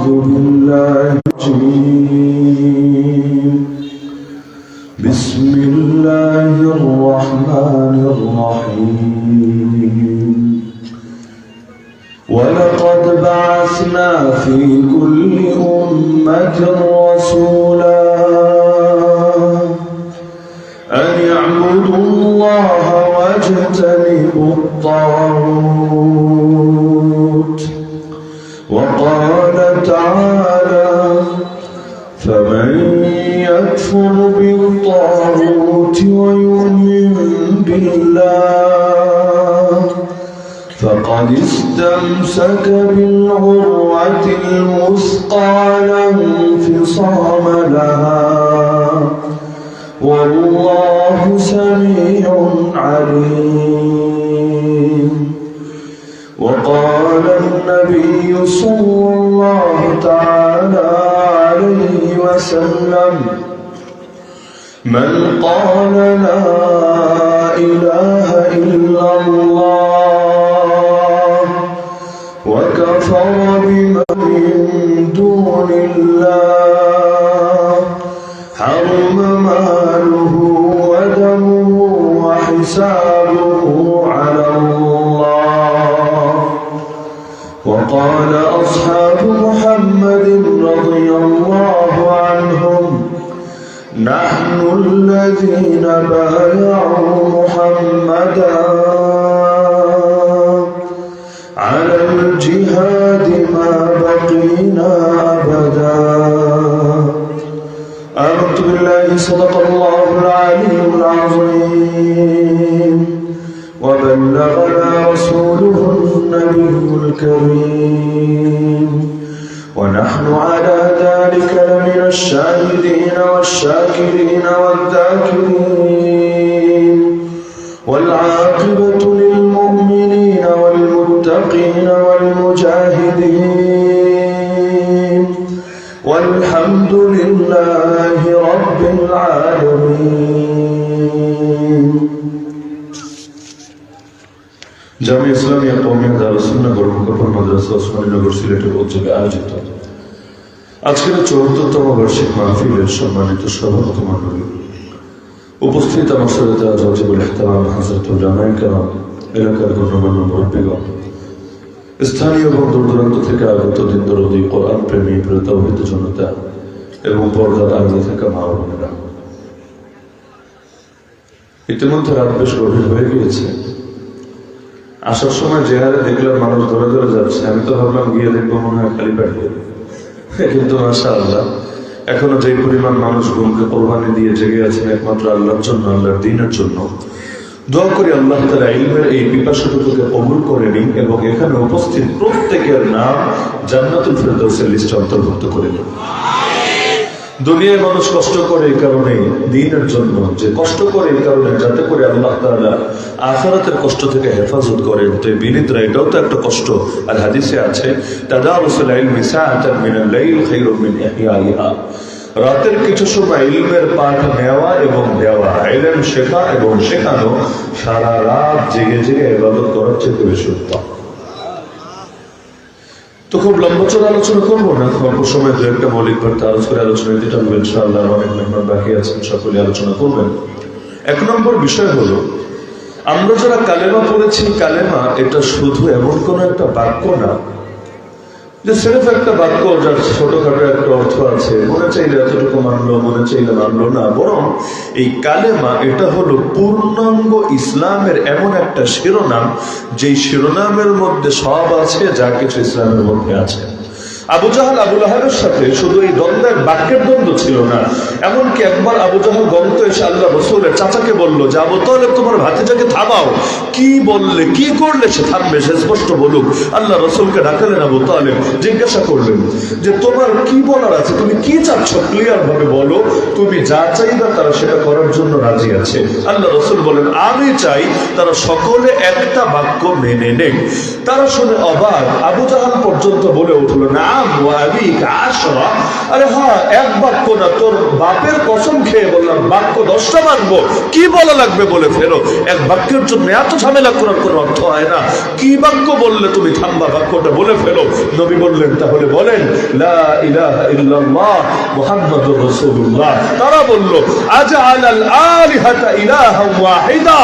أعوذ بالله الرجيم بسم الله الرحمن الرحيم ولقد بعثنا في كل أمة رسولا أن يعبدوا الله واجتنبوا الطاغوت وقال تعالى فمن يكفر بالطاغوت ويؤمن بالله فقد استمسك بالعروة الوثقى لا انفصام لها والله سميع عليم. وقال النبي صلى الله تعالى عليه وسلم من قال لا إله إلا الله وكفر بما من دون الله حرم ماله ودمه وحسابه على الله. وقال أصحاب محمد رضي الله عنهم نحن الذين بايعوا محمدا على الجهاد ما بقينا أبدا. آمنت بالله صدق الله العلي العظيم وبلغنا رسوله النبي الكريم ونحن على ذلك لمن الشاهدين والشاكرين والذاكرين والعاقبة للمؤمنين والمتقين والمجاهدين والحمد لله رب العالمين. জামিয়া ইসলামিয়া কওমিয়া দারুস সুন্নাহ গড়মুকাফর মাদ্রাসা ওসমানীনগর সিলেটের উদ্যোগে আয়োজিত আজকের ৭৪তম বার্ষিক মাহফিলের সম্মানিত সভাপতি মণ্ডলী, উপস্থিত আমার সাথে ওয়াজিবুল ইহতিরাম হযরতুল উলামায়ে কেরাম, এলাকার গণ্যমান্য মুরব্বিগণ, স্থানীয় এবং দূর দূরান্ত থেকে আগত দিন দরদি কোরআন প্রেমী তাওহীদ জনতা এবং পর্দার আড়ালে থাকা মা ও বোনেরা, ইতিমধ্যে রাত বেশ গভীর হয়ে গিয়েছে। আসার সময় যে হারে দেখলাম মানুষ ধরে ধরে যাচ্ছে, আমি তো ভাবলাম গিয়ে দেখবো মনে হয় খালি পেটে, কিন্তু মাশাআল্লাহ এখনো যে পরিমাণ মানুষ ঘুমকে কোরবানি দিয়ে জেগে আছেন একমাত্র আল্লাহর জন্য, আল্লাহর দ্বীনের জন্য। দোয়া করি আল্লাহ তাআলা ইলমের এই পিপাসুটুকুকে কবুল করে নিন এবং এখানে উপস্থিত প্রত্যেকের নাম জান্নাতুল ফেরদৌসের লিস্টে অন্তর্ভুক্ত করে নিন। দুনিয়ায় মানুষ কষ্ট করে এই কারণে দ্বীনের জন্য, যে কষ্ট করে এই কারণে যাতে করে আল্লাহ তাআলা আখিরাতের কষ্ট থেকে হেফাজত করেন। তো বিনিদ্রা এটাও তো একটা কষ্ট। আর হাদিসে আছে তাদারুসুল ইলমি সাআতান মিনাল লাইল খায়রুম মিন ইহইয়াইহা, রাতের কিছু সময় ইলমের পাঠ নেওয়া এবং দেওয়া, ইলম শেখা এবং শেখানো সারা রাত জেগে জেগে ইবাদত করার চেয়ে বেশি উত্তম। তো খুব লম্বা চড়া আলোচনা করবো না, অল্প সময় দু একটা মৌলিক বার্তা আলোচনা করে আলোচনা দিতে হবে ইনশাআল্লাহ। অনেক মেহমান বাকি আছেন, সকলে আলোচনা করবেন। ১ নম্বর বিষয় হলো, আমরা যারা কালেমা পড়েছি, কালেমা এটা শুধু এমন কোন একটা বাক্য না যে সির্ফ একটা বাক্য যার ছোটখাটো একটা অর্থ আছে, মনে চাইলে এতটুকু মানলো, মনে চাইলে মানলো না। বরং এই কালেমা এটা হলো পূর্ণাঙ্গ ইসলামের এমন একটা শিরোনাম, যেই শিরোনামের মধ্যে সব আছে যা কিছু ইসলামের মধ্যে আছে। আবু জাহাল আবু লাহাবের সাথে শুধু এই দ্বন্দ্বের বাক্যের দ্বন্দ্ব ছিল না, এমনকি একবার আবু জাহাল গন্ত এসে আল্লাহ রাসূলের চাচাকে বলল যে আবু তালেব তোমার ভাতিজাকে থামাও, কি বললে কি করলে সে থামবে, সে স্পষ্ট বলুক। আল্লাহ রাসূলকে ডাকালেন, আবু তালেব জিজ্ঞাসা করলেন যে তোমার কি বলার আছে, তুমি কি চাচ্ছ, ক্লিয়ার ভাবে বলো, তুমি যা চাইবা তারা সেটা করার জন্য রাজি আছে। আল্লাহ রাসূল বলেন আমি চাই তারা সকলে একটা বাক্য মেনে নেক। তারা শুনে অবাক, আবু জাহাল পর্যন্ত বলে উঠল না নাম ওয়া আবিকা আশরা, আরে হ্যাঁ এক বাক্য না, তোর বাপের কসম খেয়ে বললাম বাক্য 10টা মানবো, কি বলা লাগবে বলে ফেলো। এক বাক্যের জন্য এত ঝামেলা করার কোনো অর্থ হয় না। কি বাক্য বললে তুমি থামবা, বাক্যটা বলে ফেলো। নবী বললেন তাহলে বলেন লা ইলাহা ইল্লাল্লাহ মুহাম্মাদুর রাসূলুল্লাহ। তারা বলল আজআলাল আলিহাতা ইলাহা ওয়াহিদা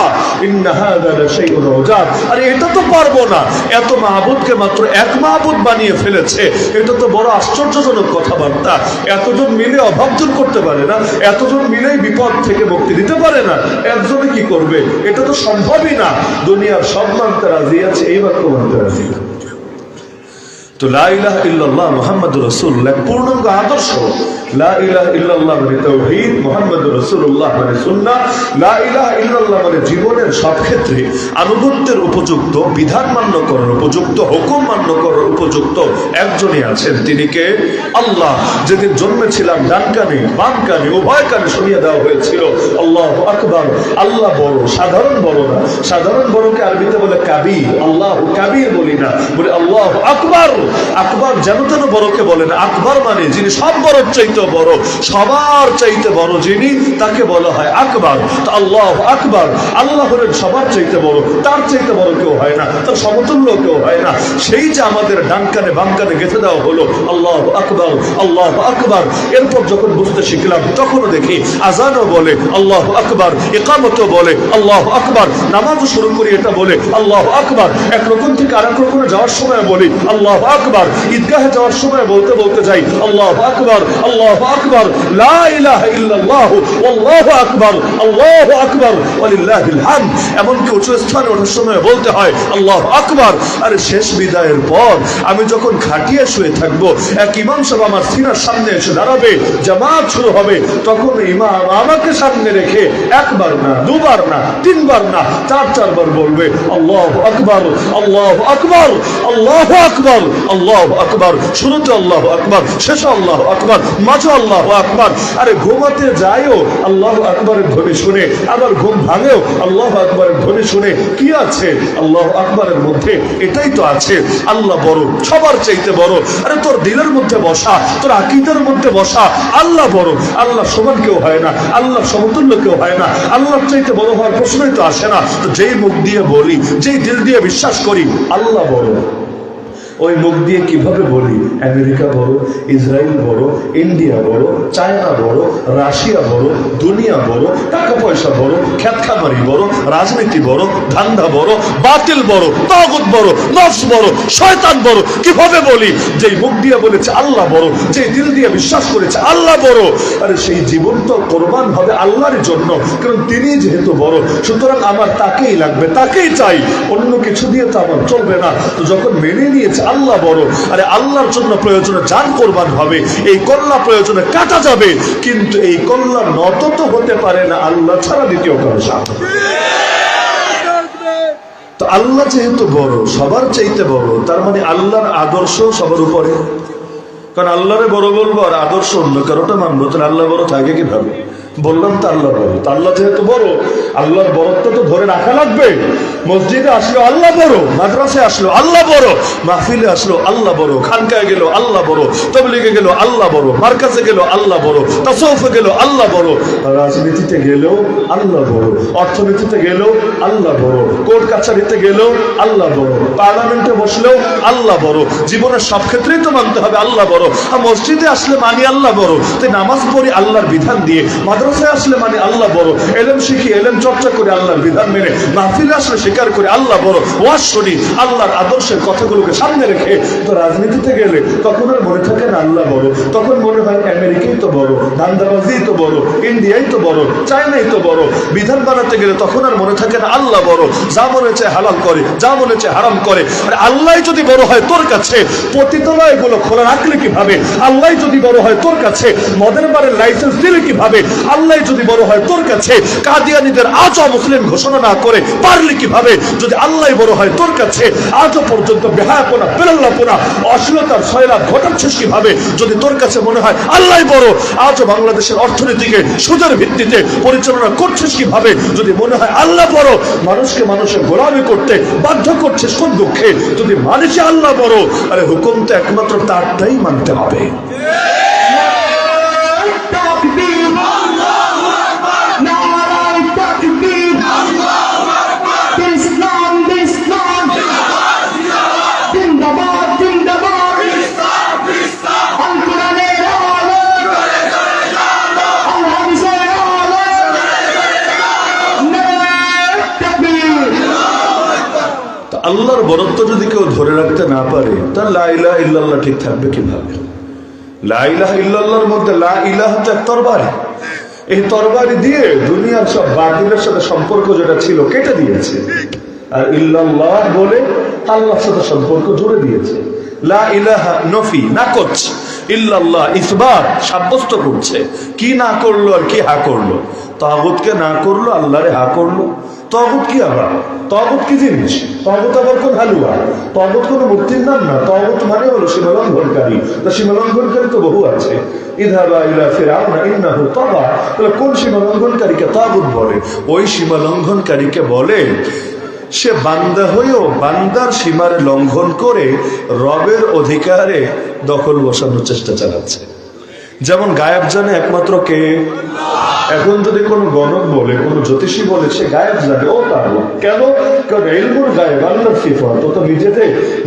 ইন্না হাযা লাশাইউন উজাব। আরে এটা তো পারবো না, এত মাহবুদকে মাত্র এক মাহবুদ বানিয়ে ফেলেছে, এটা তো বড় আশ্চর্যজনক কথাবার্তা। এতজন মিলে অভাব দূর করতে পারে না, এতজন মিলেই বিপদ থেকে মুক্তি দিতে পারে না, একজনে কি করবে? এটা তো সম্ভবই না। দুনিয়ার সব মানতে রাজি আছে, এই বাক্য মানতে রাজি না। তো লা ইলাহা ইল্লাল্লাহ মুহাম্মাদুর রাসূলুল্লাহ পূর্ণাঙ্গ আদর্শ। লা ইলাহা ইল্লাল্লাহ মানে তাওহীদ, মুহাম্মাদুর রাসূলুল্লাহ মানে সুন্নাহ। লা ইলাহা ইল্লাল্লাহ মানে জীবনের সব ক্ষেত্রে আনুগত্যের উপযুক্ত, বিধান মান্য করার উপযুক্ত, হুকুম মান্য করার উপযুক্ত একজনই আছেন, তিনি কে? আল্লাহ। যেদিন জন্মেছিলাম ডান কানে বাম কানে উভয় কানে শুনিয়ে দেওয়া হয়েছিল আল্লাহু আকবার। আল্লাহ বড়, সাধারণ বড় না। সাধারণ বড়কে আরবিতে বলে কাবীর, আল্লাহু কাবীর বলি না, বলে আল্লাহু আকবার। আকবার যেন তেন বড়কে বলে না, আকবার মানে যিনি সব বড় চাইতে বড়, সবার চাইতে বড় যিনি, তাকে বলা হয় আকবার। তো আল্লাহ আকবার, আল্লাহ হলেন সবার চাইতে বড়, তার চাইতে বড় কেউ হয় না, তার সমতুল্য কেউ হয় না। সেই যে আমাদের ডান কানে বাম কানে গেঁথে দেওয়া হলো আল্লাহ আকবার, আল্লাহ আকবার। এরপর যখন বুঝতে শিখলাম তখনও দেখি আজানও বলে আল্লাহ আকবার, ইকামতও বলে আল্লাহ আকবার, নামাজও শুরু করি এটা বলে আল্লাহ আকবার। এক রকম থেকে আরেক রকমে যাওয়ার সময় বলি আল্লাহ আকবার, ঈদগাহে যাওয়ার সময় বলতে বলতে যাই আল্লাহ আকবার, আল্লাহ আকবার, লা ইলাহা ইল্লাল্লাহ আল্লাহু আকবার, আল্লাহু আকবার ওয়ালিল্লাহিল হামদ। এমনকি উঁচু স্থানে ওঠার সময় বলতে হয় আল্লাহু আকবার। আর শেষ বিদায়ের পর আমি যখন খাটিয়ে শুয়ে থাকবো, এক ইমাম সাহেব আমার সিনার সামনে এসে দাঁড়াবে, জামাত শুরু হবে, তখন ইমাম আমাকে সামনে রেখে একবার না, দুবার না, তিনবার না, চারবার বলবে আল্লাহু আকবার, আল্লাহু আকবার, আল্লাহু আকবার, আল্লাহু আকবার। শুরুতে আল্লাহু আকবার, শেষে আল্লাহু আকবার, মাঝে আল্লাহু আকবার। আরে ঘুমাতে যায়ও আল্লাহু আকবারের ধ্বনি শুনে, আবার ঘুম ভাঙেও আল্লাহু আকবারের ধ্বনি শুনে। কি আছে আল্লাহু আকবারের মধ্যে? এটাই তো আছে, আল্লাহ বড়, সবার চাইতে বড়। আরে তোর দিলের মধ্যে বসা, তোর আকীদার মধ্যে বসা, আল্লাহ বড়। আল্লাহ সমান কেউ হয় না, আল্লাহ সমতুল্য কেউ হয় না, আল্লাহর চাইতে বড় হওয়ার প্রশ্নই তো আসে না। তো যেই মুখ দিয়ে বলি, যেই দিল দিয়ে বিশ্বাস করি আল্লাহ বড়, ওই মুখ দিয়ে কিভাবে বলি আমেরিকা বড়, ইসরায়েল বড়, ইন্ডিয়া বড়, চায়না বড়, রাশিয়া বড়, দুনিয়া বড়, টাকা পয়সা বড়, খেত খামারি বড়, রাজনীতি বড়, ধান্দা বড়, বাতিল বড়, তাগুত বড়, নফস বড়, শয়তান বড়, কিভাবে বলি? যেই মুখ দিয়ে বলেছে আল্লাহ বড়, যেই দিল দিয়ে বিশ্বাস করেছে আল্লাহ বড়, আরে সেই জীবন তো কোরবান হবে আল্লাহর জন্য, কারণ তিনি যেহেতু বড়, সুতরাং আমার তাকেই লাগবে, তাকেই চাই, অন্য কিছু দিয়ে তো আমার চলবে না। তো যখন মেনে নিয়েছে আল্লাহ বড়, আরে আল্লাহর জন্য প্রয়োজনে জান কোরবান হবে, এই কল্লা প্রয়োজনে কাটা যাবে, কিন্তু এই কল্লা নত তো হতে পারে না আল্লাহ ছাড়া দ্বিতীয় কারো সাথে। তো আল্লাহ যেহেতু বড়, সবার চাইতে বড়, তার মানে আল্লাহর আদর্শ সবার উপরে। কারণ আল্লাহরে বড় বলবো আর আদর্শ অন্য কারোটা মানবো, তাহলে আল্লাহ বড় থাকে কিভাবে? বললাম তো আল্লাহ বড়। তো আল্লাহ যেহেতু বড়, আল্লাহর বড়ত্ব তো ধরে রাখা লাগবে। মসজিদে আসলো আল্লাহ বড়, মাদ্রাসায় আসলো আল্লাহ বড়, মাহফিলে আসলো আল্লাহ বড়, খানকায় গেল আল্লাহ বড়, তাবলীগে গেল আল্লাহ বড়, মার্কাজে গেল আল্লাহ বড়, তাসাউফে গেল আল্লাহ বড়, রাজনীতিতে গেলেও আল্লাহ বড়, অর্থনীতিতে গেলেও আল্লাহ বড়, কোর্ট কাছারিতে গেলেও আল্লাহ বড়, পার্লামেন্টে বসলেও আল্লাহ বড়। জীবনের সব ক্ষেত্রেই তো মানতে হবে আল্লাহ বড়। আর মসজিদে আসলে মানি আল্লাহ বড়, তাই নামাজ পড়ি আল্লাহর বিধান দিয়ে, মাদ্রাসায় আসলে মানে আল্লাহ বড়, এলেম শিখি, এলেম চর্চা করে আল্লাহর বিধান মেনে, মাহফিলে আসলে স্বীকার করে আল্লাহ বড়, ওয়াজ শুনি আল্লাহর আদর্শের কথাগুলোকে সামনে রেখে। তো রাজনীতিতে গেলে তখন আর মনে থাকে না আল্লাহ বড়, তখন মনে হয় আমেরিকাই তো বড়, ধান্দাবাজিই তো বড়, ইন্ডিয়াই তো বড়, চায়নাই তো বড়। বিধান বানাতে গেলে তখন আর মনে থাকে না আল্লাহ বড়, যা মনে চায় হালাল করে, যা মনে চায় হারাম করে। আর আল্লাহ যদি বড় হয় তোর কাছে, পতিতালয় গুলো খোলা রাখলে কিভাবে? আল্লাহ যদি বড় হয় তোর কাছে, মদের বারের লাইসেন্স দিলে কিভাবে? আল্লাহ যদি বড় হয় তোর কাছে, কাদিয়ানীদের আজও মুসলিম ঘোষণা না করে পারলি কিভাবে? যদি আল্লাহ বড় হয় তোর কাছে, আজও পর্যন্ত বেহায়াপনা, বেলাল্লাপনা, অশ্লীলতার সয়লাভ ঘটাচ্ছিস কিভাবে? যদি তোর কাছে মনে হয় আল্লাহ বড়, আজও বাংলাদেশের অর্থনীতিকে সুদের ভিত্তিতে পরিচালনা করছিস কিভাবে? যদি মনে হয় আল্লাহ বড়, মানুষকে মানুষের গোলামি করতে বাধ্য করছিস কোন দুঃখে? যদি মানুষে আল্লাহ বড়, আরে হুকুম তো একমাত্র তারটাই মানতে হবে। আল্লাহর বরত্ব যদি কেউ ধরে রাখতে না পারে, তাহলে লা ইলাহা ইল্লাল্লাহ ঠিক থাকবে কিভাবে? লা ইলাহা ইল্লাল্লাহর মধ্যে লা ইলাহা তো এক তরবারি, এই তরবারি দিয়ে দুনিয়ার সব বাতিলের সাথে সম্পর্ক যেটা ছিল কেটে দিয়েছে, আর ইল্লাল্লাহ বলে আল্লাহর সাথে সম্পর্ক জুড়ে দিয়েছে। লা ইলাহা নফি না করছে, ইল্লাল্লাহ ইসবাত সাব্যস্ত করছে। কি না করলো আর কি হা করলো? তাগুতকে না করলো, আল্লাহরে হা করলো। তাগুত কি আবার? তাগুত কি জিনিস? তাগুত আবার কোন হালুয়া? তাগুত কোন মূর্তির নাম না। তাগুত মানে হলো সীমালঙ্ঘনকারী। তা সীমালঙ্ঘনকারী তো বহু আছে। ইযহাবা ইলা ফিরআউনা ইন্নাহু তাগা। তাহলে কোন সীমালঙ্ঘনকারীকে তাগুত বলে? ওই সীমালঙ্ঘনকারীকে বলে সে বান্দা হয়েও বান্দার সীমার লঙ্ঘন করে রবের অধিকারে দখল বসানোর চেষ্টা চালাচ্ছে। যেমন গায়েব জানে একমাত্র কে? এখন যদি কোন গণক বলে, কোন জ্যোতিষী বলে সে গায়েব জানে, ও তাগুত। কেন? কারণ ইলমুল গায়েব আল্লাহর সিফত। ও তো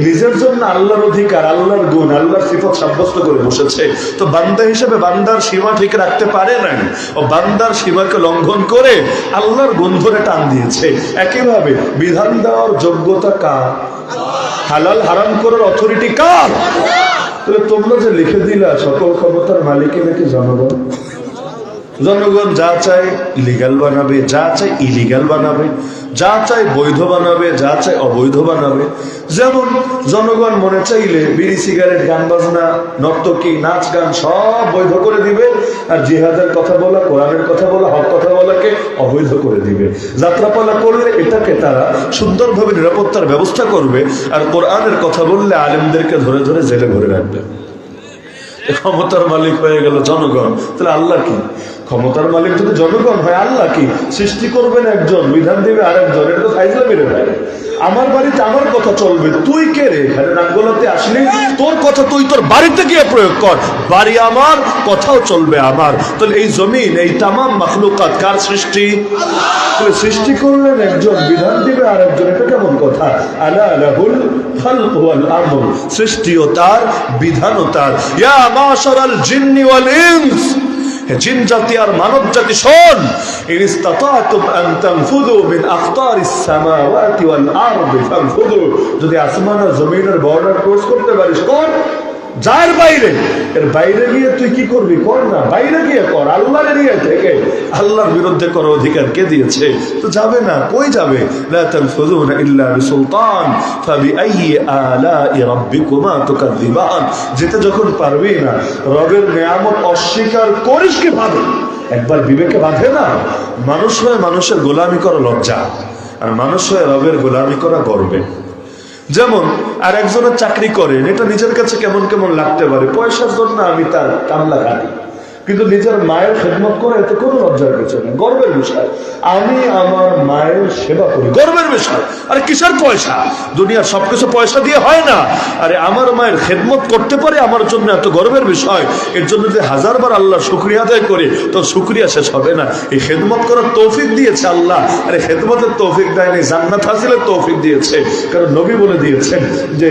নিজের জন্য আল্লাহর অধিকার, আল্লাহর গুণ, আল্লাহর সিফত সাব্যস্ত করে বসেছে। তো বান্দা হিসেবে বান্দার সীমা ঠিক রাখতে পারে নাই, ও বান্দার সীমাকে লঙ্ঘন করে আল্লাহর গুণ ধরে টান দিয়েছে। একইভাবে বিধান দেওয়ার যোগ্যতা কার? হালাল হারাম করার অথরিটি কার? তাহলে তোমরা যে লিখে দিলা সকল ক্ষমতার মালিকের নাকি জনগণ। জনগণ যা চায় লিগ্যাল বানাবে, যা চায় ইলিগ্যাল বানাবে, যা চায় বৈধ বানাবে, যা চায় অবৈধ বানাবে। যেমন জনগণ মনে চাইলে বিড়ি, সিগারেট, গান বাজনা, নর্তকী, নাচ গান সব বৈধ করে দিবে, আর জিহাদের কথা বলা, কোরআনের কথা বলা, হক কথা বলাকে অবৈধ করে দিবে। যাত্রাপালা করলে এটাকে তারা সুন্দরভাবে নিরাপত্তার ব্যবস্থা করবে, আর কোরআনের কথা বললে আলেমদেরকে ধরে ধরে জেলে ভরে রাখবে। ক্ষমতার মালিক হয়ে গেল জনগণ। তাহলে আল্লাহ কি? ক্ষমতার মালিক যদি জনগণ হয়, আল্লাহ কি? সৃষ্টি করবেন একজন, বিধান দিবে আরেকজন। এটা তো ফাইজলামি রে ভাই। আমার বাড়িতে আমার কথা চলবে, তুই কে রে? এখানে নাঙ্গলাতে আসলি, তোর কথা তুই তোর বাড়িতে গিয়ে প্রয়োগ কর। বাড়ি আমার, কথাও চলবে আমার। তাহলে এই জমিন, এই তামাম মাখলুকাত কার সৃষ্টি? সৃষ্টি করলেন একজন, বিধান দিবে আরেকজন। এটা কেমন কথা? আলা লাহুল খালকু ওয়াল আমর। সৃষ্টিও তার, বিধানও তার। ইয়া মাশারাল জিন্নি ওয়াল ইনস, জিন জাতি আর মানব জাতি শোন, ইন ইসতাতাতুম আন তানফুযু মিন আখতারিস সামাওয়াতি ওয়াল আরদি ফানফুযু। যদি আসমান আর জমিনের বর্ডার ক্রস করতে পারিস কর, যার বাইরে, এর বাইরে গিয়ে তুই কি করবি? কর না, বাইরে গিয়ে কর। আল্লাহর এরিয়া থেকে আল্লাহর বিরুদ্ধে করার অধিকার কে দিয়েছে? তো যাবে না, কই যাবে? লা তানফুযুনা ইল্লা বিসুলতান ফাবিআইয়ি আলাই রাব্বিকুমা তুকাযযিবান। যেতে যখন পারবি না, রবের নিয়ামত অস্বীকার করিস কিভাবে? একবার বিবেকে বাঁধে না? মানুষ হয়ে মানুষের গোলামি করা লজ্জা, আর মানুষ হয়ে রবের গোলামি করা গর্বে। যেমন আর একজনের চাকরি করেন, এটা নিজের কাছে কেমন কেমন লাগতে পারে, পয়সার জন্য আমি তার কামলা কাটি, কিন্তু নিজের মায়ের খেদমত করে এতে কোনো লজ্জার কিছু নেই, গর্বের বিষয়। আমি আমার মায়ের সেবা করি, গর্বের বিষয়। আরে কিসের পয়সা? দুনিয়ার সবকিছু পয়সা দিয়ে হয় না। আরে আমার মায়ের খেদমত করতে পারে, আমার জন্য এত গর্বের বিষয়। এর জন্য যে হাজারবার আল্লাহ শুকরিয়া আদায় করে, তো শুকরিয়া শেষ হবে না। এই খেদমত করার তৌফিক দিয়েছে আল্লাহ। আরে খেদমতের তৌফিক দেয়নি, জান্নাত হাসিলের তৌফিক দিয়েছে। কারণ নবী বলে দিয়েছেন যে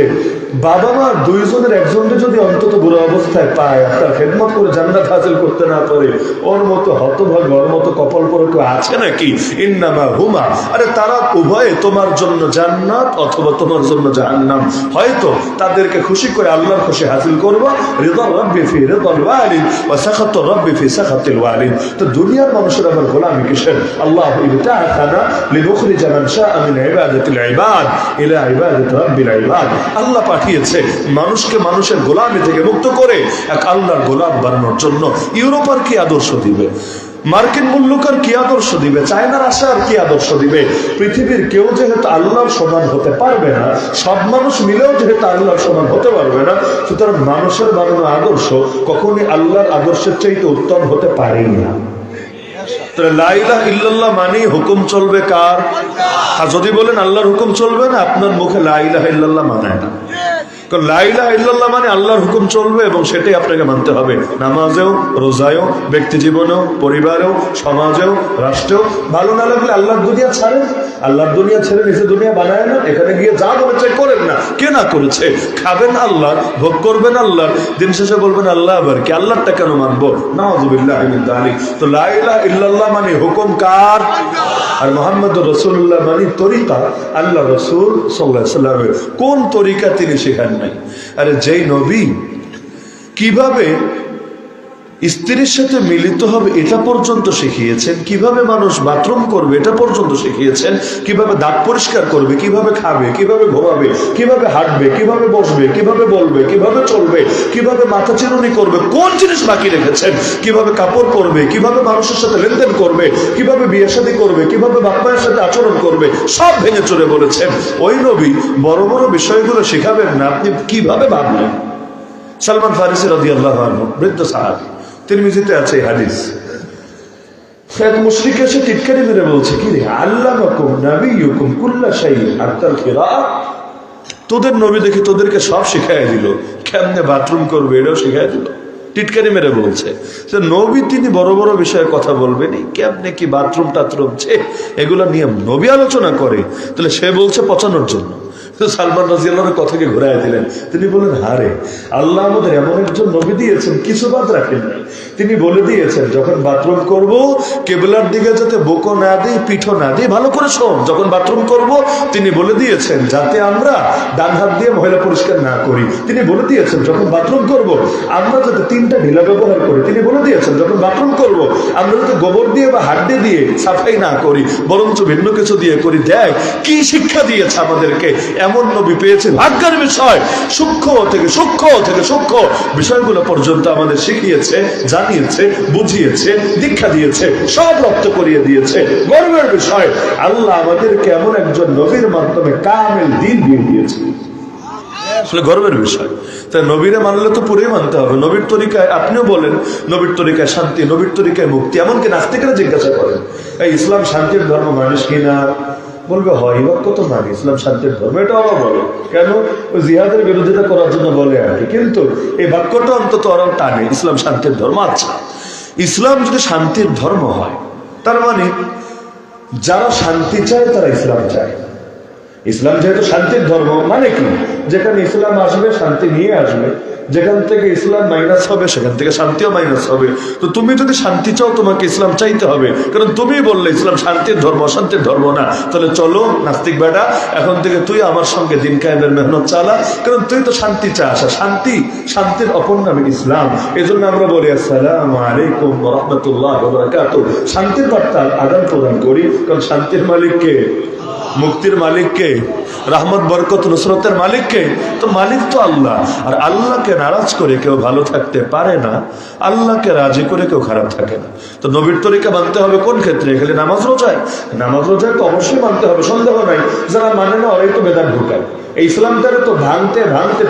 বাবা মা দুইজনের একজনকে যদি অন্তত বুড়ো অবস্থায় পায়, আপনার খেদমত করে জান্নাত হাসিল করতে না পারে, ওর মতো হতভাগ্য, ওর মতো কপাল পরে কেউ আছে নাকি? ইন্নামা হুমা, আরে তারা উভয়ে তোমার জন্য জান্নাত অথবা তোমার জন্য জাহান্নাম। হয়তো তাদেরকে খুশি করে আল্লাহর খুশি হাসিল করবো, রিদার রাব্বি ফি রিদাল ওয়ালিদ ওয়া সাখাতুর রাব্বি ফি সাখাতিল ওয়ালিদ। তো দুনিয়ার মানুষের আবার গোলামি কিসের? আল্লাহ ইবতাআনা লিনুখরিজা মান শাআ মিন ইবাদাতিল ইবাদ ইলা ইবাদাতি রাব্বিল ইবাদ। আল্লাহ পাঠিয়েছে মানুষকে মানুষের গোলামি থেকে মুক্ত করে এক আল্লাহর গোলাম বানানোর জন্য। ইউরোপ আর কি আদর্শ দিবে? মার্কিন মুল্লুক আর কি আদর্শ দিবে, চায়নার আশা আর কি আদর্শ দিবে? পৃথিবীর কেউ যেহেতু আল্লাহর সমান হতে পারবে না, সব মানুষ মিলেও যেহেতু আল্লাহর সমান হতে পারবে না, সুতরাং মানুষের বানানো আদর্শ কখনই আল্লাহর আদর্শের চাইতে উত্তম হতে পারেই না। লা ইলাহা ইল্লাল্লাহ মানেই হুকুম চলবে কার? আর যদি বলেন আল্লাহর হুকুম চলবে না, আপনার মুখে লা ইলাহা ইল্লাল্লাহ মানায় না। কারণ লা ইলাহা ইল্লাল্লাহ মানে আল্লাহর হুকুম চলবে এবং সেটাই আপনাকে মানতে হবে। নামাজেও, রোজায়ও, ব্যক্তি জীবনেও, পরিবারেও, সমাজেও, রাষ্ট্রেও। ভালো না লাগলে আল্লাহর দুনিয়া ছাড়েন, আল্লাহর দুনিয়া ছেড়ে নিজে দুনিয়া বানায় না, এখানে গিয়ে যা মনে চাই করেন না। কে না করেছে? খাবেন আল্লাহ, ভোগ করবেন আল্লাহ, দিন শেষে বলবেন আল্লাহ আবার কি, আল্লাহটা কেন মানবো? নাউযুবিল্লাহি মিন যালিক। তো লা ইলাহা ইল্লাল্লাহ মানে হুকুম কার? আর মুহাম্মদুর রাসূলুল্লাহ মানে তরিকা। আল্লাহ রাসূল সাল্লাল্লাহু আলাইহি ওয়াসাল্লামের কোন তরিকা তিনি শেখান নাই? আরে যেই নবী কিভাবে স্ত্রীর সাথে মিলিত হবে এটা পর্যন্ত শিখিয়েছেন, কিভাবে মানুষ বাথরুম করবে এটা পর্যন্ত শিখিয়েছেন, কিভাবে দাঁত পরিষ্কার করবে, কিভাবে খাবে, কিভাবে ঘুমাবে, কিভাবে হাঁটবে, কিভাবে বসবে, কিভাবে বলবে, কিভাবে চলবে, কিভাবে মাথা চিরুনি করবে, কোন জিনিস বাকি রেখেছেন, কিভাবে কাপড় পরবে, কিভাবে মানুষের সাথে লেনদেন করবে, কিভাবে বিয়ে শাদী করবে, কিভাবে বাপ মায়ের সাথে আচরণ করবে, সব ভেঙে চড়ে বলেছেন। ওই নবী বড় বড় বিষয়গুলো শিখাবেন না, আপনি কিভাবে ভাবলেন? সালমান ফারিসি রাদিয়াল্লাহু আনহু, বৃদ্ধ সাহাবী, তিরমিজিতে আছে এই হাদিস। এক মুশরিক এসে টিটকারি মেরে বলছে, কি রে, আল্লামাকুম নাবিয়ুকুম কুল্লা শাইইন হাত্তাল কিরাআত, তোদের নবী দেখি তোদেরকে সব শিখাইয়া দিল, কেমনে বাথরুম করবে এটাও শিখাইয়া দিল। টিটকারি মেরে বলছে যে নবী তিনি বড় বড় বিষয়ে কথা বলবেনই, কেমনে কি বাথরুম টাথরুম এগুলো নিয়ে নবী আলোচনা করে, তাহলে সে বলছে পচানোর জন্য। সালমান রাদিয়াল্লাহু কথাকে ঘুরাই দিলেন। তিনি বলেন, হারে আল্লাহ আমাদের এমন একজন নবী দিয়েছেন, কিছু বাদ রাখেন নাই। তিনি বলে দিয়েছেন যখন বাথরুম করব কেবলার দিকে যাতে বুকও না দিই, পিঠও না দিই। ভালো করে শোন, যখন বাথরুম করব তিনি বলে দিয়েছেন যাতে আমরা ডান হাত দিয়ে ময়লা পরিষ্কার না করি। তিনি বলে দিয়েছেন যখন বাথরুম করব আমরা যাতে 3টা ঢিলা ব্যবহার করি। তিনি বলে দিয়েছেন যখন বাথরুম করব আমরা যাতে গোবর দিয়ে বা হাড্ডি দিয়ে সাফাই না করি, বরঞ্চ ভিন্ন কিছু দিয়ে করি। দেখ কি শিক্ষা দিয়েছে আমাদেরকে। এমন নবী পেয়েছে, ভাগ্যের বিষয়। সূক্ষ্ম থেকে সূক্ষ্ম বিষয়গুলো পর্যন্ত আমাদের শিখিয়েছে, জানিয়েছে, বুঝিয়েছে, দীক্ষা দিয়েছে, সব রপ্ত করিয়ে দিয়েছে। গর্বের বিষয়, আল্লাহ আমাদেরকে এমন একজন নবীর মাধ্যমে কামেল দ্বীন দিয়ে দিয়েছে। আসলে গর্বের বিষয়। তাই নবীরে মানলে তো পুরোই মানতে হবে। নবীর তরিকায়, আপনিও বলেন নবীর তরিকায় শান্তি, নবীর তরিকায় মুক্তি। এমনকি নাস্তিকরা জিজ্ঞাসা করেন, এই ইসলাম শান্তির ধর্ম মানিস কিনা? বলবে হয়, এবার কত মানে ইসলাম শান্তির ধর্ম। এটা ওরাও বলে, কেন? ওই জিহাদের বিরোধিতা করার জন্য বলে আর কি। কিন্তু এই বাক্যটা অন্তত ওরাও টানে, ইসলাম শান্তির ধর্ম। আচ্ছা, ইসলাম যদি শান্তির ধর্ম হয়, তার মানে যারা শান্তি চায় তারা ইসলাম চায়। ইসলাম যেহেতু শান্তির ধর্ম, মানে কি? যেখানে ইসলাম আসবে শান্তি নিয়ে আসবে, যেখান থেকে ইসলাম মাইনাস হবে সেখান থেকে শান্তিও মাইনাস হবে। তো তুমি যদি শান্তি চাও তোমাকে ইসলাম চাইতে হবে, কারণ তুমি বললে ইসলাম শান্তির ধর্ম, অশান্তির ধর্ম না। তাহলে চলো নাস্তিক বেটা, এখন থেকে তুই আমার সঙ্গে দিন কায়েমের মেহনত চালা, কারণ তুই তো শান্তি চাস। শান্তির অপর নামে ইসলাম। এই জন্য আমরা বলি আসসালামু আলাইকুম ওয়া রাহমাতুল্লাহি ওয়া বারাকাতুহু। শান্তির বার্তা আদান প্রদান করি, কারণ শান্তির মালিক কে? মুক্তির মালিক কে? রহমত বরকত নুসরতের মালিক কে? তো মালিক তো আল্লাহ। আর আল্লাহকে নারাজ করে কেউ ভালো থাকতে পারে না, আল্লাহকে রাজি করে কেউ খারাপ থাকে না। তো নবীর তরিকা মানতে হবে কোন ক্ষেত্রে? এখানে নামাজ রোজায় তো অবশ্যই মানতে হবে, সন্দেহ নাই। যারা মানে না ওরাই তো বেদাত ঢুকায়। এই ইসলামটারে তো ভাঙতে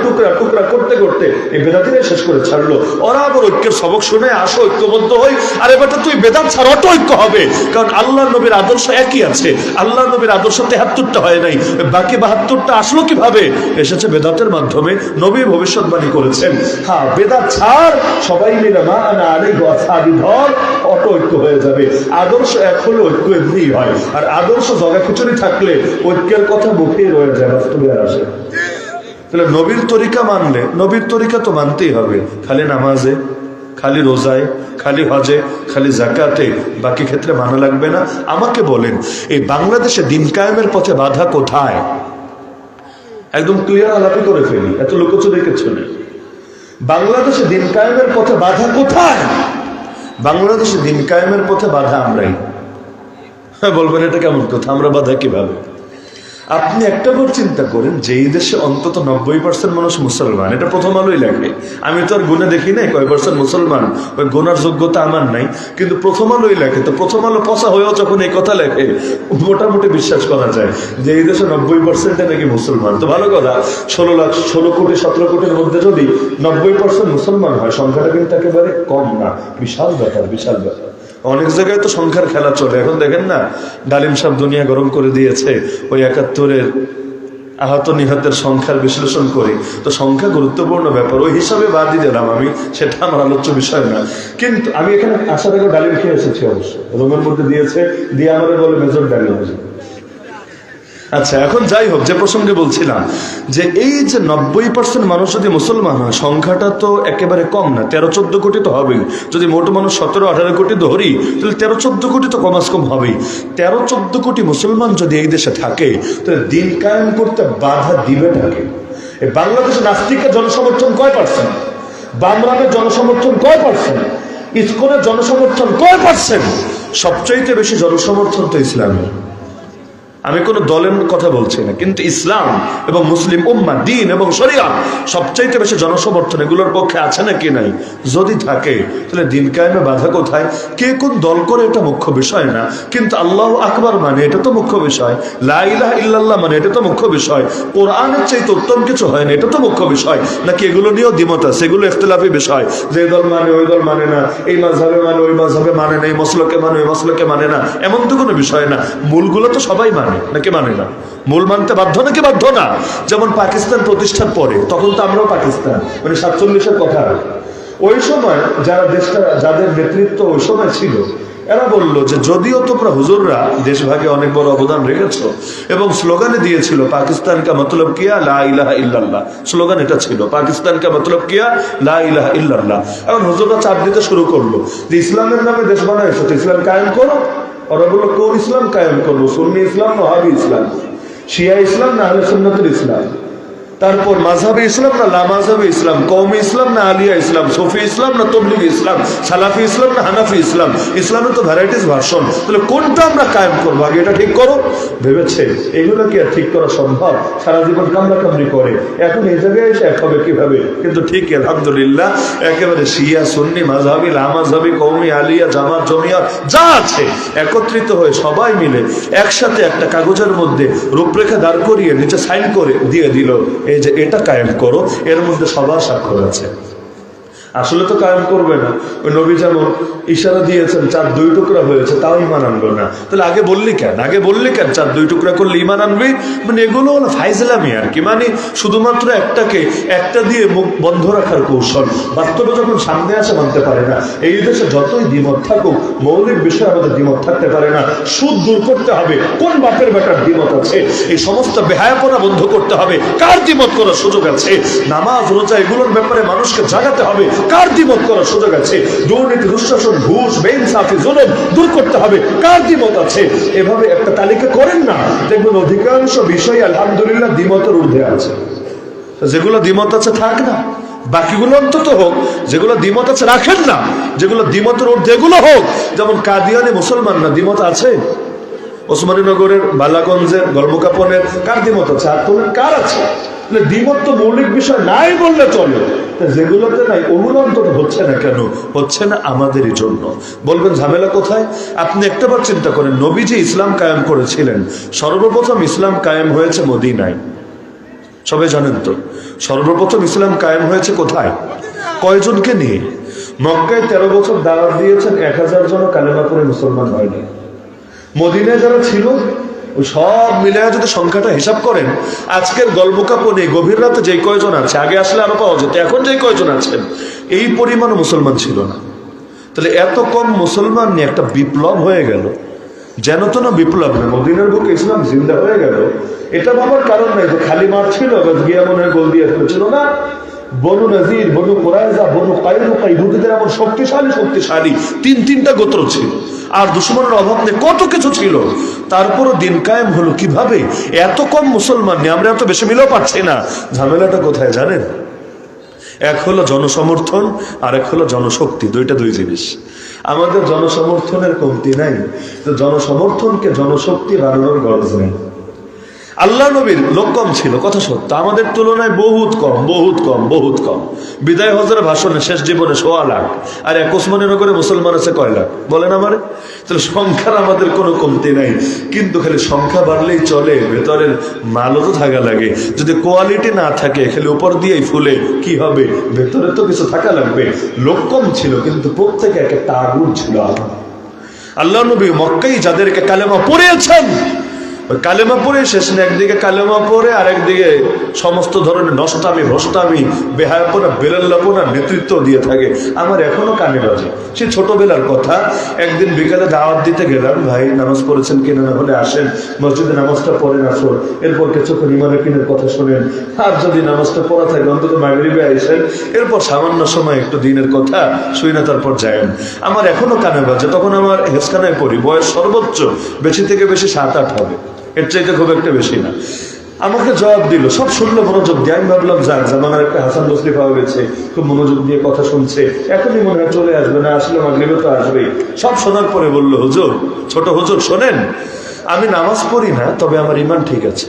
টুকরা টুকরা করতে করতে এই বেদাতিরাই শেষ করে ছাড়লো। ওরা আবার ঐক্যের সবক শুনে আসো, ঐক্যবদ্ধ হই। আর এবার তুই বেদাত ছাড়া অত ঐক্য হবে, কারণ আল্লাহ নবীর আদর্শ একই আছে। আল্লাহ নবীর আদর্শ 73টা হয় নাই, বাকি 72টা আসলো কিভাবে? এসেছে বেদাতের মাধ্যমে। নবী ভবিষ্যৎবাণী করেছেন, হ্যাঁ বেদাত ছাড়, সবাই মিলে মা আনা আলাইহি ওয়াসাল্লাম ধর, অত ঐক্য হয়ে যাবে। আদর্শ এক হলে ঐক্য এমনি হয়। আর আদর্শ জগা খিচুড়ি থাকলে ঐক্যের কথা মুখেই রয়ে যায়, বাস্তবে আর আসে। তাহলে নবীর তরিকা মানলে, নবীর তরিকা তো মানতেই হবে। খালি নামাজে, খালি রোজায়, খালি হজে, খালি জাকাতে, বাকি ক্ষেত্রে মানা লাগবে না। আমাকে বলেন, এই বাংলাদেশে দিন কায়েমের পথে বাধা কোথায়? একদম ক্লিয়ার আলাপি করে ফেলি, এত লুকোচুরি কিছু নেই। বাংলাদেশে দিন কায়েমের পথে বাধা কোথায়? বাংলাদেশে দিন কায়েমের পথে বাধা আমরাই। হ্যাঁ, বলবেন এটা কেমন কথা, আমরা বাধা কিভাবে? আপনি একটা বার চিন্তা করেন যে এই দেশে অন্তত 90% মানুষ মুসলমান, এটা প্রথম আলোই লেখে। আমি তো আর গুণে দেখি নাই কয় পার্সেন্ট মুসলমান, ওই গোনার যোগ্যতা আমার নাই, কিন্তু প্রথম আলোই লেখে। তো প্রথম আলো পচা হয়েও যখন এই কথা লেখে, মোটামুটি বিশ্বাস করা যায় যে এই দেশে 90% নাকি মুসলমান। তো ভালো কথা, 16 কোটি 17 কোটির মধ্যে যদি 90% মুসলমান হয়, সংখ্যাটা কিন্তু একেবারে কম না। বিশাল ব্যাপার, বিশাল ব্যাপার। অনেক জায়গায় তো সংখ্যার খেলা চলে। এখন দেখেন না, ডালিম সাহেব দুনিয়া গরম করে দিয়েছে ওই 71-এর আহত নিহতের সংখ্যার বিশ্লেষণ করি। তো সংখ্যা গুরুত্বপূর্ণ ব্যাপার, ওই হিসাবে বাদই দিলাম আমি, সেটা আমার আলোচ্য বিষয় না। কিন্তু আমি এখানে আসার আগে ডালিম খেয়ে এসেছি অবশ্য, রোমের মধ্যে দিয়েছে, দিয়ে আমাদের বলে মেজর ডালিম। আচ্ছা, এখন যাই হোক, যে প্রসঙ্গে বলছিলাম যে এই যে 90% মানুষ যদি মুসলমান হয়, সংখ্যাটা তো একেবারে কম না, 13-14 কোটি তো হবেই। যদি মোট মানুষ 17-18 কোটি ধরি, তাহলে 13-14 কোটি তো কমাস কম হবেই। 13-14 কোটি মুসলমান যদি এই দেশে থাকে, তাহলে দিন কায়েম করতে বাধা দিবে থাকে। এই বাংলাদেশে নাস্তিকের জনসমর্থন কয় পার্সেন্ট? বামরামের জনসমর্থন কয় পার্সেন্ট? ইসকনের জনসমর্থন কয় পার্সেন্ট? সবচাইতে বেশি জনসমর্থন তো ইসলামের। আমি কোনো দলের কথা বলছি না, কিন্তু ইসলাম এবং মুসলিম উম্মাহ, দ্বীন এবং শরিয়াত সবচাইতে বেশি জনসমর্থন এগুলোর পক্ষে আছে নাকি নাই? যদি থাকে, তাহলে দিন কায়েমে বাধা কোথায়? কে কোন দল করে এটা মুখ্য বিষয় না, কিন্তু আল্লাহু আকবার মানে এটা তো মুখ্য বিষয়, লা ইলাহা ইল্লাল্লাহ মানে এটা তো মুখ্য বিষয়, কোরআনের চাইতে উত্তম কিছু হয় না, এটা তো মুখ্য বিষয়। নাকি এগুলো নিয়েও দ্বিমত আছে? এগুলো ইখতিলাফি বিষয়, যে দল মানে ওই দল মানে না, এই মাযহাবে মানে ওই মাযহাবে মানে না, এই মসলকে মানে ওই মসলকে মানে না, এমন তো কোনো বিষয় না। মূলগুলো তো সবাই মানে নাকি মানে না? মূল মানতে বাধ্য নাকি বাধ্য না? যেমন পাকিস্তান প্রতিষ্ঠার পরে, তখন তো আমরাও পাকিস্তান, মানে 47-এর কথা, ওই সময় যারা দেশটা, যাদের নেতৃত্ব ওই সময় ছিল, এরা বললো যে যদিও তোমরা হুজুররা দেশভাগে অনেক বড় অবদান রেখেছো, এবং স্লোগানে দিয়েছিল পাকিস্তান কা মতলব কিয়া লা ইলাহা ইল্লাল্লাহ, স্লোগান এটা ছিল, পাকিস্তান কা মতলব কিয়া লা ইলাহা ইল্লাল্লাহ। এখন হুজুররা চাপ দিতে শুরু করলো যে ইসলামের নামে দেশ বানাইছো, তো ইসলাম কায়েম করো। ওরা বললো কোন ইসলাম কায়েম করবো? সুন্নি ইসলাম না ওয়াহাবি ইসলাম? শিয়া ইসলাম না আহলে সুন্নাতুল ইসলাম? তারপর মাযহাবে ইসলাম না লামাযহাবে ইসলাম? কওমি ইসলাম না আলিয়া ইসলাম? সুফি ইসলাম না তবলিগি ইসলাম? সালাফি ইসলাম না হানাফি ইসলাম? ইসলামের তো ভ্যারাইটিস ভার্সন, তাহলে কোনটা আমরা কায়েম করবো? আগে এটা ঠিক করো। ভেবেছে এগুলো কি আর ঠিক করা সম্ভব? সারা জীবন কামড়াকামড়ি করে, এখন এই জায়গায় এসে এক হবে কিভাবে? কিন্তু ঠিক আলহামদুলিল্লাহ, একেবারে শিয়া সুন্নি মাযহাবি লামাযহাবি কওমি আলিয়া জামাত জমিয়ত যা আছে একত্রিত হয়ে সবাই মিলে একসাথে একটা কাগজের মধ্যে রূপরেখা দাঁড় করিয়ে নিচে সাইন করে দিয়ে দিল, এই যে এটা কায়েম করো, এর মধ্যে সবার স্বাক্ষর আছে। আসলে তো কায়েম করবে না। ওই নবী যেমন ইশারা দিয়েছেন, চাঁদ 2 টুকরা হয়েছে, তাও ইমান আনলো না। তাহলে আগে বললি কেন? চাঁদ 2 টুকরা করলে ইমান আনবি? মানে এগুলো হলো ফাইজলামি আর কি, মানে শুধুমাত্র একটা দিয়ে মুখ বন্ধ রাখার কৌশল। বাস্তবে যখন সামনে আসে মানতে পারে না। এই দেশে যতই দ্বিমত থাকুক, মৌলিক বিষয়ে আমাদের দ্বিমত থাকতে পারে না। সুদ দূর করতে হবে, কোন বাপের বেটার দ্বিমত আছে? এই সমস্ত বেহায়াপনা বন্ধ করতে হবে, কার দ্বিমত করার সুযোগ আছে? নামাজ রোজা এগুলোর ব্যাপারে মানুষকে জাগাতে হবে, কার দ্বিমত করার সুযোগ আছে? দুর্নীতি দুঃশাসন ঘুষ বেইনসাফি জুলুম দূর করতে হবে, কার দ্বিমত আছে? এভাবে একটা তালিকা করেন না, দেখবেন অধিকাংশ বিষয় আলহামদুলিল্লাহ দ্বিমতের ঊর্ধ্বে আছে। যেগুলো দ্বিমত আছে থাক না, বাকিগুলো অন্তত হোক। যেগুলো দ্বিমত আছে রাখেন না, যেগুলো দ্বিমতের ঊর্ধ্বে এগুলো হোক। যেমন কাদিয়ানি মুসলমান না, দ্বিমত আছে? ওসমানীনগরের বালাগঞ্জের গল্পকাপনের কার দ্বিমত আছে? আর তোলেন কার আছে? দ্বিমত তো মৌলিক বিষয় নাই বললে চলে, যেগুলোতে নাই ওগুলো অন্তত হচ্ছে না কেন? হচ্ছে না আমাদেরই জন্য। বলবেন ঝামেলা কোথায়? আপনি একটাবার চিন্তা করেন, নবী যে ইসলাম কায়েম করেছিলেন, সর্বপ্রথম ইসলাম কায়েম হয়েছে মদিনায়, সবাই জানেন তো। সর্বপ্রথম ইসলাম কায়েম হয়েছে কোথায়? কয়জনকে নিয়ে? মক্কায় 13 বছর দাওয়াত দিয়েছেন, 1000 জন কালেমা পড়ে মুসলমান হয়নি। মদিনায় যারা ছিল সব মিলায় যদি সংখ্যাটা হিসাব করেন, আজকের গল্পকাপনে গভীর রাতে যে কয়জন আছে, আগে আসলে আরো পাওয়া যেত, এখন যে কয়জন আছেন এই পরিমাণ মুসলমান ছিল না। তাহলে এত কম মুসলমান নিয়ে একটা বিপ্লব হয়ে গেল, যেন তো না বিপ্লব না, মদিনার বুকে ইসলাম জিন্দা হয়ে গেল। এটা ভাবার কারণ নাই যে খালি মাঠ ছিল, গিয়া মনে হয় গোল দিয়ে ফেলেছিল না। বনু নজির, বনু কুরাইজা, বনু কায়নুকা, ইহুদিদের এমন শক্তিশালী 3টা গোত্র ছিল, আর দুশমনের অভাব নেই, কত কিছু ছিল। তারপরও দিন কায়েম হলো কিভাবে? এত কম মুসলমান নিয়ে আমরা এত বেশি মিলেও পাচ্ছি না। ঝামেলাটা কোথায় জানেন? এক হলো জনসমর্থন, আর এক হলো জনশক্তি। দুই জিনিস। আমাদের জনসমর্থনের কমতি নাই, তো জনসমর্থনকে জনশক্তি বাড়ানোর গরজ নেই। আল্লাহ নবীর লোক কম ছিল, কথা সত্য, আমাদের তুলনায় বহুত কম, বহুত কম, বহুত কম। বিদায় হজরের ভাষণে শেষ জীবনে 1.25 লাখ, আর এক ওসমানের করে মুসলমান আছে কয় লাখ বলেন আমারে? তাহলে সংখ্যার আমাদের কোনো কমতি নাই, কিন্তু খালি সংখ্যা বাড়লেই চলে, ভেতরের মালও তো থাকা লাগে। যদি কোয়ালিটি না থাকে, খালি উপর দিয়েই ফুলে কি হবে? ভেতরে তো কিছু থাকা লাগবে। লোক কম ছিল, কিন্তু প্রত্যেকে একটা আগুন ছিল। আল্লাহ নবী মক্কায় যাদেরকে কালেমা পড়িয়েছেন, কালেমা পড়ে শেষ না, একদিকে কালেমা পড়ে আর একদিকে সমস্ত ধরনের নষ্টামি, ভ্রষ্টামি, বেহায়াপনা, বেলাল্লাপনা নেতৃত্ব দিয়ে থাকে। আমার এখনো কানে বাজে সে ছোটবেলার কথা। একদিন বিকালে দাওয়াত দিতে গেলাম, ভাই নামাজ পড়েছেন কিনা, না হলে আসেন মসজিদে নামাজটা পড়েন, আসুন, এরপর কিছুক্ষণ ইমানের কথা শোনেন, আর যদি নামাজটা পড়া থাকে অন্তত মাগরিবে আইসেন, এরপর সামান্য সময় একটু দিনের কথা শুই না, তারপর যায়েন। আমার এখনো কানে বাজে। তখন আমার হেফখানায় পড়ি, বয়স সর্বোচ্চ বেশি থেকে বেশি 7-8 হবে, এর চাইতে খুব একটা বেশি না। আমাকে জবাব দিল, সব শুনলো মনোযোগ দিয়ে। আমি ভাবলাম যাক, জামানার একটা হাসান বসরি পাওয়া গেছে, খুব মনোযোগ দিয়ে কথা শুনছে, এখনই মনে হয় চলে আসবে, না আসলে মাগরিবে তো আসবেই। সব শোনার পরে বললো, হুজুর, ছোট হুজুর শোনেন, আমি নামাজ পড়ি না, তবে আমার ইমান ঠিক আছে।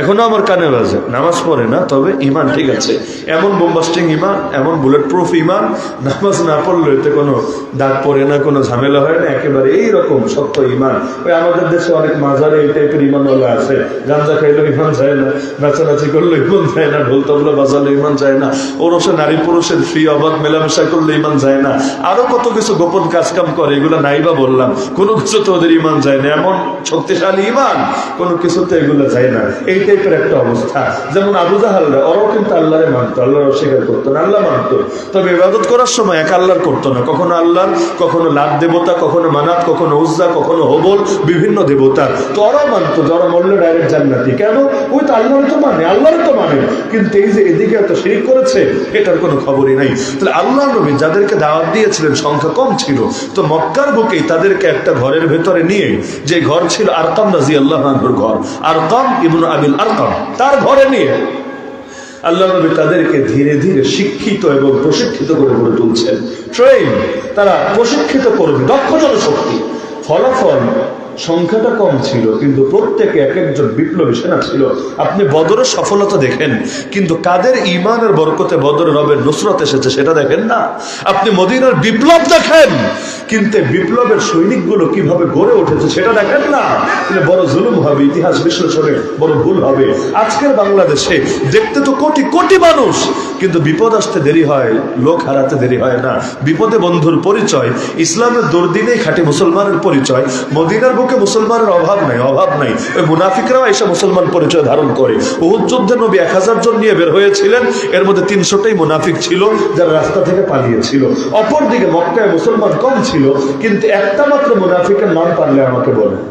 এখনো আমার কানে বাজে, নামাজ পড়ে না তবে ইমান ঠিক আছে। এমন বোমবাস্টিং ইমান, এমন বুলেট প্রুফ ইমান, নামাজ না পড়লে এতে কোনো দাগ পড়ে না, কোনো ঝামেলা হয় না, একেবারে এইরকম শক্ত ইমান। ওই আমাদের দেশে অনেক মাজারে এই টাইপের ইমানওয়ালা আছে, গাঁজা খাইলেও ইমান যায় না, নাচানাচি করলেও ইমান যায় না, ঢোল তবলা বাজালে ইমান যায় না, ওরসে নারী পুরুষের ফ্রি অবাধ মেলামেশা করলে ইমান যায় না, আরো কত কিছু গোপন কাজকাম করে, এগুলো নাইবা বললাম, কোনো কিছু তো ওদের ইমান যায় না। এমন শক্তিশালী ইমান, কোনো কিছুতে এগুলো যায় না। এই টাইপের একটা অবস্থা। যেমন আবু জাহালরা, ওরাও কিন্তু আল্লাহরে মানতো, আল্লাহর অস্বীকার করতো না, আল্লাহ মানতো, তবে ইবাদত করার সময় এক আল্লাহর করতো না, কখনো আল্লাহর, কখনো লাত দেবতা, কখনো মানাত, কখনো উজ্জা, কখনো হবল, বিভিন্ন দেবতার। তো ওরাও মানতো, যারা মরলে ডাইরেক্ট জান্নাতি। কেন? ওই তো আল্লাহর তো মানে, আল্লাহর তো মানে, কিন্তু এই যে এদিকে এত শিরক করেছে, এটার কোনো খবরই নাই। তাহলে আল্লাহ নবী যাদেরকে দাওয়াত দিয়েছিলেন সংখ্যা কম ছিল, তো মক্কার বুকেই তাদেরকে একটা ঘরের ভেতরে নিয়ে, যে ঘর ছিল আরকাম রাদিয়াল্লাহু আনহুর ঘর, আরকাম ইবনে আবিল আরকাম, তার ঘরে নিয়ে আল্লাহ নবী তাদেরকে ধীরে ধীরে শিক্ষিত এবং প্রশিক্ষিত করে গড়ে তুলছেন। ট্রেন, তারা প্রশিক্ষিত করবে, দক্ষ জনশক্তি। ফলাফল সংখ্যাটা কম ছিল, কিন্তু প্রত্যেকে এক একজন বিপ্লবী সেনা ছিল। আপনি বদরের সফলতা দেখেন, কিন্তু কাদের ইমানের বরকতে বদরের রবের নুসরত এসেছে সেটা দেখেন না। আপনি মদিনার বিপ্লব দেখেন, কিন্তু বিপ্লবের সৈনিকগুলো কিভাবে গড়ে উঠেছে সেটা দেখেন না। বড় জুলুম হবে, ইতিহাস বিশ্লেষণে বড় ভুল হবে। আজকের বাংলাদেশে দেখতে তো কোটি কোটি মানুষ, কিন্তু বিপদ আসতে দেরি হয়, লোক হারাতে দেরি হয় না। বিপদে বন্ধুর পরিচয়, ইসলামের দুর্দিনেই খাঁটি মুসলমানের পরিচয়। মদিনার বুকে মুসলমানের অভাব নাই, অভাব নাই। ওই মুনাফিকরাও এসে মুসলমান পরিচয় ধারণ করে। উহুদ যুদ্ধে নবী 1000 জন নিয়ে বের হয়েছিলেন, এর মধ্যে 300টাই মুনাফিক ছিল, যারা রাস্তা থেকে পালিয়েছিল। অপরদিকে মক্কায় মুসলমান কম ছিল, কিন্তু একটা মাত্র মুনাফিকের নাম পারলে আমাকে বলেন,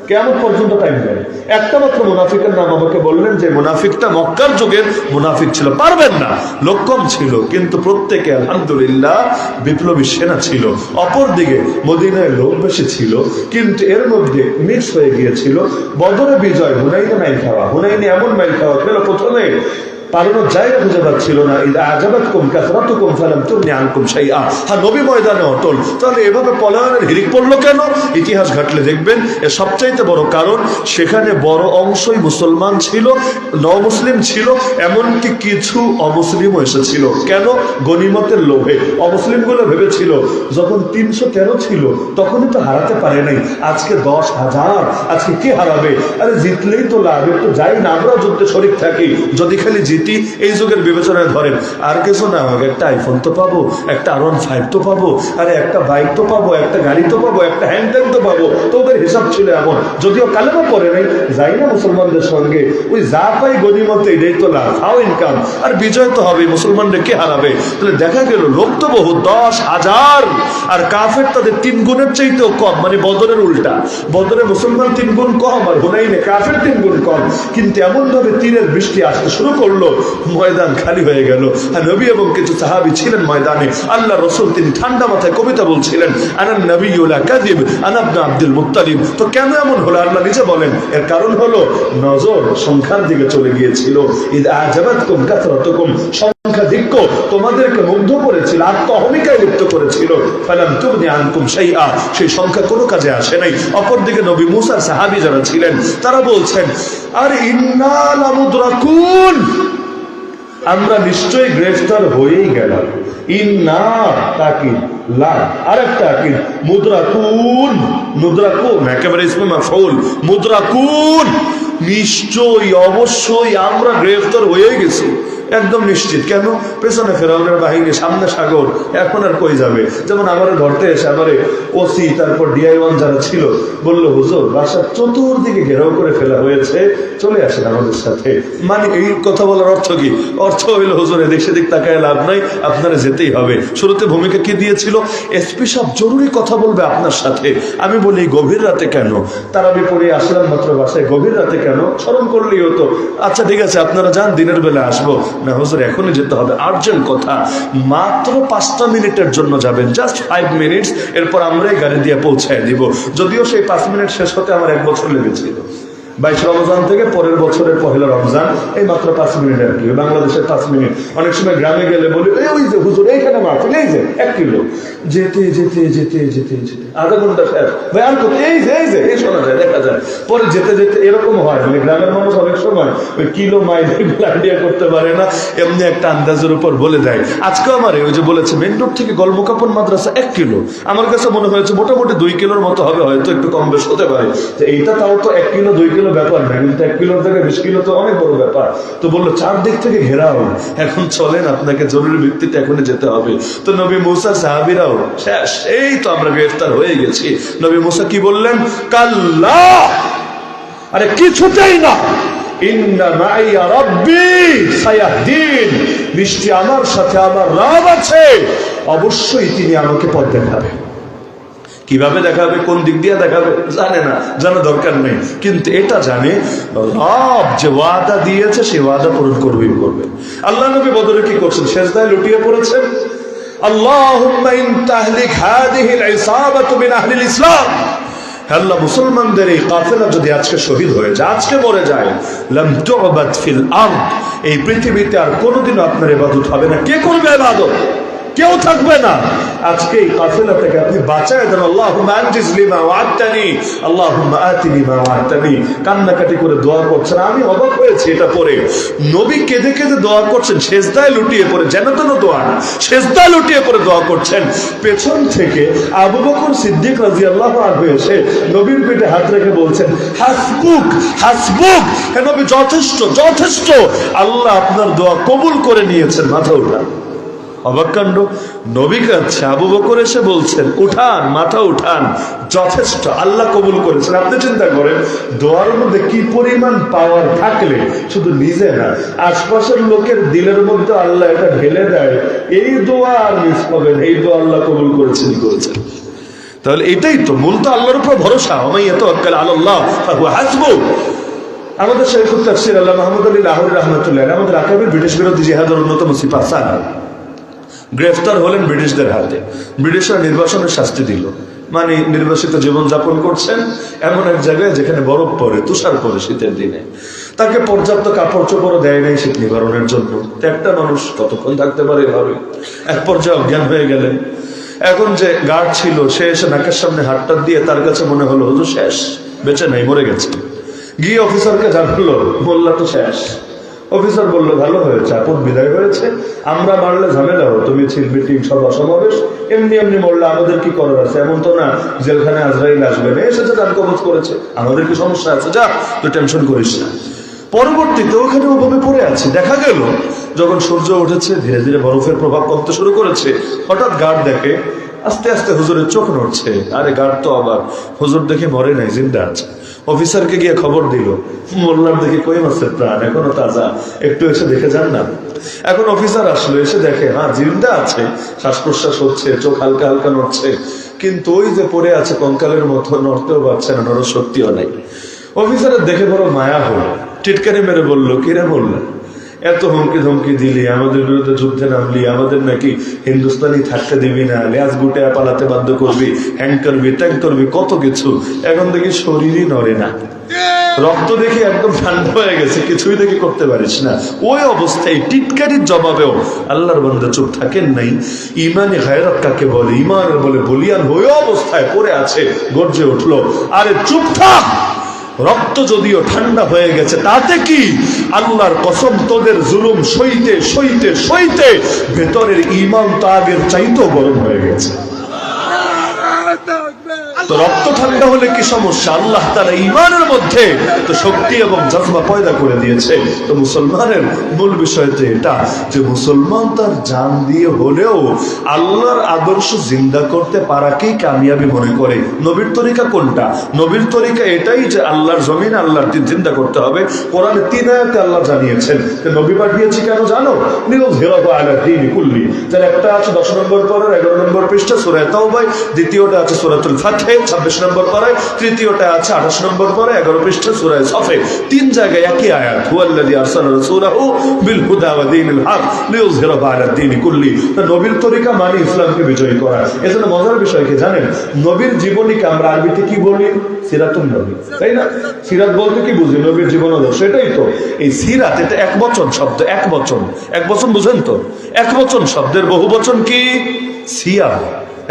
কিয়ামত পর্যন্ত টাইম দেন, একটা মাত্র মুনাফিকের নাম আমাকে বললেন যে মুনাফিকটা মক্কার যুগের মুনাফিক ছিল। পারবেন না, লোক কম ছিল, কিন্তু প্রত্যেকে আলহামদুলিল্লাহ বিপ্লবী সেনা ছিল। অপরদিকে মদিনায় লোক বেশি ছিল, কিন্তু এর মধ্যে মিক্স হয়ে গিয়েছিল। বদরে বিজয়, হুনাইনে মাইল খাওয়া, হুনাইনে এমন মাইল খাওয়া খেলো, প্রথমে পালানোর জায়গা খুঁজে পাচ্ছিল না। আজাবাতকুম কাসরাতুকুম ফালাম তুগনি আনকুম শাইআ। হ্যাঁ, নবী ময়দানে অটল। তাহলে এভাবে পলায়নের হিড়িক পড়লো কেন? ইতিহাস ঘাটলে দেখবেন এর সবচাইতে বড় কারণ, সেখানে বড় অংশই মুসলমান ছিল, নমুসলিম ছিল, এমনকি কিছু অমুসলিমও এসেছিল। কেন? গনিমতের লোভে। অমুসলিমগুলো ভেবেছিল যখন 313 ছিল তখনই তো হারাতে পারে নাই, আজকে 10,000, আজকে কি হারাবে? আরে জিতলেই তো লাভ, একটু যাই না, আমরাও যুদ্ধে শরীক থাকি, যদি খালি জিতি। এই যুগের বিবেচনায় ধরেন আর কিছু না হোক, একটা আইফোন তো পাবো, একটা R15 তো পাবো, আরে একটা বাইক তো পাবো, একটা গাড়ি তো পাবো, একটা হ্যান্ডব্যাগ তো পাবো। তো ওদের হিসাব ছিল এমন, যদিও কালেমা পড়ে নাই, যাই না মুসলমানদের সঙ্গে, ওই যা পাই গনিমতে এটাই তো লাভ, হাও ইনকাম, আর বিজয় তো হবে, মুসলমানদের কে হারাবে? তাহলে দেখা গেল লোক তো বহু, 10,000, আর কাফের তাদের 3 গুণের চাইতেও কম, মানে বদরের উল্টা। বদরে মুসলমান 3 গুণ কম, আর হুনাইনে কাফের 3 গুণ কম। কিন্তু এমন ভাবে তীরের বৃষ্টি আসতে শুরু করলো, ময়দান খালি হয়ে গেল। আর নবী এবং কিছু সাহাবী ছিলেন ময়দানে। আল্লাহ রসুল তিনি ঠান্ডা মাথায় কবিতা বলছিলেন, আনা নবিয়্যু লা কাযিব আনা ইবনে আব্দুল মুত্তালিব। তো কেন এমন হলো আল্লাহ নিজে বলেন, এর কারণ হলো নজর সংখ্যার দিকে চলে গিয়েছিল। ইদ আজাবাতকুম কাসরাতুকুম, সংখ্যাধিক্য তোমাদেরকে মুগ্ধ করেছিল, আত্মহমিকায় লিপ্ত করেছিল, ফালাম তুগনি আনকুম শাইআ, সেই সংখ্যা কোনো কাজে আসে নাই। অপরদিকে নবী মুসার সাহাবী যারা ছিলেন তারা বলছেন, আর ইন্না লামুদরাকুন, আমরা নিশ্চয়ই গ্রেফতার হয়েই গেলাম। ইন্না তাকিদ লা, আরেকটা তাকিদ মুদরাকুন, মুদরাকুন একেবারে ইসমে মাফউল, মুদরাকুন, নিশ্চয়ই অবশ্যই আমরা গ্রেফতার হয়ে গেছি, একদম নিশ্চিত। কেন? পেছনে ফেরাউনের বাহিনী, সামনে সাগর, এখন আর কই যাবে? যেমন আমারে ধরতে এসে আমারে ওসি তারপর DI1 যারা ছিল বলল, হুজুর বাসার চতুর্দিকে ঘেরাও করে ফেলা হয়েছে, চলে আসেন আমাদের সাথে। মানে এই কথা বলার অর্থ কি? অর্থ হইল হুজুর এদিক সেদিক তাকায় লাভ নাই, আপনারা যেতেই হবে। শুরুতে ভূমিকা কি দিয়েছিল? এসপি সাহেব জরুরি কথা বলবে আপনার সাথে। আমি বলি গভীর রাতে কেন? তারাবি পড়ে আসলাম মাত্র বাসায়, গভীর রাতে কেন? স্মরণ করলেই হতো। আচ্ছা ঠিক আছে আপনারা যান, দিনের বেলা আসবো। না হুজুর এখনই যেতে হবে, আর্জেন্ট কথা। মাত্র 5টা মিনিটের জন্য যাবেন, জাস্ট 5 মিনিটস, এরপর আমরাই গাড়ি দিয়ে পৌঁছায় দিব। যদিও সেই 5 মিনিট শেষ হতে আমার 1 বছর লেগেছিল। 22 রমজান থেকে পরের বছরের পহেলা রমজান, এই মাত্র 5 মিনিট আর কি। বাংলাদেশের 5 মিনিট। অনেক সময় গ্রামে গেলে বলি, ওই যে হুজুর এইখানে মাহফিল, এই যে 1 কিলো, যেতে যেতে যেতে যেতে যেতে আধা ঘন্টা শেষ ভাই, আর এই যে এই যে এই শোনা যায়, দেখা যায়। পরে যেতে যেতে এরকম হয়, মানে গ্রামের মানুষ অনেক সময় ওই কিলো মাইল আইডিয়া করতে পারে না, এমনি একটা আন্দাজের উপর বলে দেয়। আজকে আমার ওই যে বলেছে মেন রোড থেকে গলমুকাপন মাদ্রাসা 1 কিলো, আমার কাছে মনে হয়েছে মোটামুটি 2 কিলোর মতো হবে, হয়তো একটু কম বেশ হতে পারে। এইটা তাও তো 1 কিলো 2 কিলো ব্যাপার না, কিন্তু 1 কিলো থেকে 20 কিলো তো অনেক বড় ব্যাপার। তো বললো চারদিক থেকে ঘেরাও, এখন চলেন আপনাকে জরুরি ভিত্তিতে এখনই যেতে হবে। তো নবী মুসা সাহাবীরাও শেষ, এই তো আমরা গ্রেফতার হয়ে গেছি। নবী মুসা কি বললেন? কাল্লা, আরে কিছুতেই না, ইন্না মাইয়া রাব্বি সায়াহদিন, নিশ্চয়ই আমার সাথে আমার রব আছে, অবশ্যই তিনি আমাকে পথ দেখাবেন। কিভাবে দেখাবে, কোন দিক দিয়ে দেখাবে জানে না, জানা দরকার নেই, কিন্তু এটা জানে রব যে ওয়াদা দিয়েছে সে ওয়াদা পূরণ করবেই করবে। আল্লাহ নবী বদরে কি করছেন? সেজদায় লুটিয়ে পড়েছেন। আল্লাহুম্মা ইন তাহলিক হাদিহিল ইসাবাতু মিন আহলিল ইসলাম, আল্লাহ মুসলমানদের এই কাফেলা যদি আজকে শহীদ হয়ে যায়, আজকে মরে যায়, লাম তু'বাদ ফিল আরদ, এই পৃথিবীতে আর কোনোদিনও আপনার ইবাদত হবে না। কে করবে ইবাদত? কেউ থাকবে না। আজকে এই কাফেলা থেকে আপনি বাঁচায় দেন। আল্লাহুম্মা আনজিজ লিমা ওয়া'আদতানি, আল্লাহুম্মা আতিনি মা ওয়া'আদতানি, কান্নাকাটি করে দোয়া করছেন। আমি অবাক হয়েছি এটা পড়ে। নবী কেঁদে কেঁদে দোয়া করছেন, সেজদায় লুটিয়ে পড়ে, যেন তেন দোয়া না, সেজদায় লুটিয়ে পড়ে দোয়া করছেন। পেছন থেকে আবু বকর সিদ্দিক রাদিয়াল্লাহু আনহু এসে নবীর পেটে হাত রেখে বলছেন, হাসবুক হাসবুক, হে নবী যথেষ্ট যথেষ্ট, আল্লাহ আপনার দোয়া কবুল করে নিয়েছেন। মাথা উঠান। অবাক কাণ্ড, নবী কাঁদছে, আবু বকর এসে বলছেন উঠান, মাথা উঠান, যথেষ্ট, আল্লাহ কবুল করেছেন। আপনি চিন্তা করেন দোয়ার মধ্যে কি পরিমাণ পাওয়ার থাকলে শুধু নিজে না, আশপাশের লোকের দিলের মধ্যে আল্লাহ এটা ঢেলে দেয়, এই দোয়া আর মিস পাবেন, এই দোয়া আল্লাহ কবুল করেছেন করেছেন। তাহলে এটাই তো মূল, তো আল্লাহর উপর ভরসা। ওমাই ইয়াতাওয়াক্কাল আলাল্লাহ ফাহুয়া হাসবুহ। আমাদের শাইখুত তাফসীর আল্লাহ মাহমুদ আলী লাহোরী রাহমাতুল্লাহ, আমাদের আকাবির ব্রিটিশ বিরোধী জিহাদের অন্যতম সিপাহ সালার গ্রেফতার হলেন ব্রিটিশদের হাতে। ব্রিটিশরা নির্বাসনের শাস্তি দিল, মানে নির্বাসিত জীবন যাপন করছেন এমন এক জায়গায় যেখানে বরফ পড়ে, তুষার পড়ে শীতের দিনে। তাকে পর্যাপ্ত কাপড় চোপড়ও দেয় নাই শীত নিবারণের জন্য। একটা মানুষ কতক্ষণ থাকতে পারে এভাবে? এক পর্যায়ে অজ্ঞান হয়ে গেলেন। এখন যে গার্ড ছিল সে এসে নাকের সামনে হাতটা দিয়ে, তার কাছে মনে হলো হুজুর শেষ, বেঁচে নাই, মরে গেছে। গিয়ে অফিসারকে জানলো, মোল্লা তো শেষ। অফিসার বললো ভালো হয়েছে, আপদ বিদায় হয়েছে, আমরা মারলে ঝামেলা হতো, মিছিল মিটিং সভা সমাবেশ, এমনি এমনি মরলে আমাদের কি করার আছে? এমন তো না জেলখানে আজরাইল আসবে না, এসেছে যান কবজ করেছে, আমাদের কি সমস্যা আছে? যা, তুই টেনশন করিস না। পরবর্তীতে ওখানে ওভাবে পড়ে আছে। দেখা গেল যখন সূর্য উঠেছে, ধীরে ধীরে বরফের প্রভাব কমতে শুরু করেছে, হঠাৎ গার্ড দেখে আস্তে আস্তে হুজুরের চোখ নড়ছে। আরে গার্ড তো আবার, হুজুর দেখে মরে নাই, জিন্দা আছে। অফিসারকে গিয়ে খবর দিল, মোল্লার দেখে কই মাছের প্রাণ, এখনো তাজা, একটু এসে দেখে যান না। এখন অফিসার আসলো, এসে দেখে হ্যাঁ জিন্দা আছে, শ্বাস প্রশ্বাস হচ্ছে, চোখ হালকা হালকা নড়ছে, কিন্তু ওই যে পড়ে আছে কঙ্কালের মতো, নড়তেও পারছে না, নড়ার শক্তিও নেই। অফিসারের দেখে বড় মায়া হলো, টিটকারি মেরে বললো, কিরে বললো এত হুমকি ধমকি দিলি, আমাদের বিরুদ্ধে যুদ্ধে নামলি, আমাদের নাকি হিন্দুস্তানি থাকতে দিবি না, লেজ গুটে পালাতে বাধ্য করবি, হ্যাং করবি, ট্যাং করবি, কত কিছু, এখন দেখি শরীরই নড়ে না। রক্ত দেখে একদম ঠান্ডা হয়ে গেছে, কিছুই দেখে করতে পারিস না, ওই অবস্থায় টিটকারির জবাবেও আল্লাহর বান্দা চুপ থাকেন নাই। ইমানে গায়রাত কাকে বলে, ইমানের বলে বলিয়ান হয়ে অবস্থায় পড়ে আছে, গর্জে উঠলো, আরে চুপ থাক, রক্ত যদিও ঠান্ডা হয়ে গেছে তাতে কি, আল্লাহর কসম তোদের জুলুম সইতে সইতে সইতে ভেতরের ঈমান তো আগের চাইতেও গরম হয়ে গেছে। তো রক্ত ঠান্ডা হলে কি সমস্যা, আল্লাহ তাআলা ঈমানের মধ্যে তো শক্তি এবং জজবা পয়দা করে দিয়েছে। তো মুসলমানের মূল বিষয় তো এটা যে মুসলমান তার জান দিয়ে হলেও আল্লাহর আদর্শ জিন্দা করতে পারাকেই কামিয়াবি মনে করে। নবীর তরিকা কোনটা? নবীর তরিকা এটাই যে আল্লাহর জমিন আল্লাহর দিন জিন্দা করতে হবে। কোরআনে 3 আয়াতে আল্লাহ জানিয়েছেন নবী পাঠিয়েছি কেন জানো, লিইয়ুযহিরাহু আলা দ্বীনি কুল্লি। যার একটা আছে 10 নম্বর পরের 11 নম্বর পৃষ্ঠা সূরা তাওবা, দ্বিতীয়টা আছে সূরাতুল ফাতহে 26 নম্বর পারায়, তৃতীয়টা আছে 28 নম্বর পারায় 11 পৃষ্ঠা সূরা সফে। 3 জায়গায় একই আয়াত, হুয়াল্লাযী আরসালা রাসূলাহু বিল হুদা ওয়া দীনিল হক লিইয়ুযহিরাহু আলা দ্বীনি কুল্লি। তো নবীর তরিকা মানে ইসলামকে বিজয়ী করা। এজন্য মজার বিষয় কি জানেন, নবীর জীবনীকে আমরা আরবিতে কি বলি? সিরাতুন নবী, তাই না? সিরাত বলতে কি বুঝি? নবীর জীবন আদর্শ। এটাই তো এই সিরাত, এটা একবচন শব্দ, একবচন। একবচন বুঝেন তো? একবচন শব্দের বহুবচন কি? সিয়ার।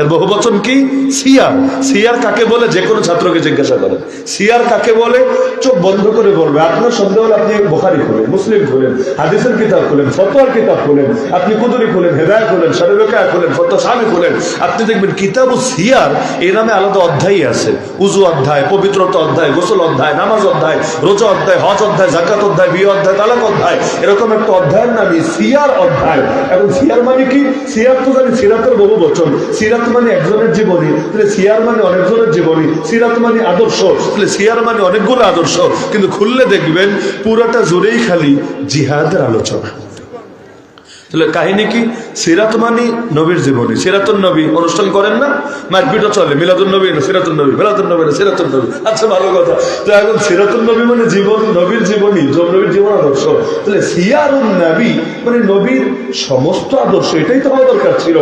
এর বহুবচন কি? সিয়ার। সিয়ার কাকে বলে? যে কোনো ছাত্রকে জিজ্ঞাসা করেন সিয়ার কাকে বলে, চোখ বন্ধ করে বলবে। আপনার সন্দেহ হলে আপনি বুখারী খুলেন, মুসলিম খুলেন, হাদিসের কিতাব খুলেন, ফতোয়ার কিতাব খুলেন, আপনি কুদুরি খুলেন, হেদায়া খুলেন, শরীয়কা খুলেন, ফতোয়া শামি খুলেন, আপনি দেখবেন কিতাবু সিয়ার এই নামে আলাদা অধ্যায় আছে। উযু অধ্যায়, পবিত্রতা অধ্যায়, গোসল অধ্যায়, নামাজ অধ্যায়, রোজা অধ্যায়, হজ অধ্যায়, যাকাত অধ্যায়, বিয়ে অধ্যায়, তালাক অধ্যায়, এরকম একটা অধ্যায়ের নামই সিয়ার অধ্যায়। এখন সিয়ার মানে কি? সিয়ার তো জানি সিরাতের বহুবচন। সিরাত মানে একজনের জীবনী, তাহলে সিয়ার মানে অনেকজনের জীবনী। সিরাত মানে আদর্শ, তাহলে সিয়ার মানে অনেকগুলো আদর্শ। কিন্তু খুললে দেখবেন পুরোটা জুড়েই খালি জিহাদের আলোচনা। তাহলে কাহিনী কি? সিরাত মানে নবীর জীবনী। সিরাতুন নবী অনুষ্ঠান করেন না? মারপিটও চলে, মিলাদুন নবী না সিরাতুন নবী, মিলাদুন নবী না সিরাতুন নবী। আচ্ছা, ভালো কথা। তো এখন সিরাতুন নবী মানে জীবন, নবীর জীবনী, নবীর জীবন আদর্শ। তাহলে সিয়ারুন নবী মানে নবীর সমস্ত আদর্শ, এটাই তো হওয়া দরকার ছিল।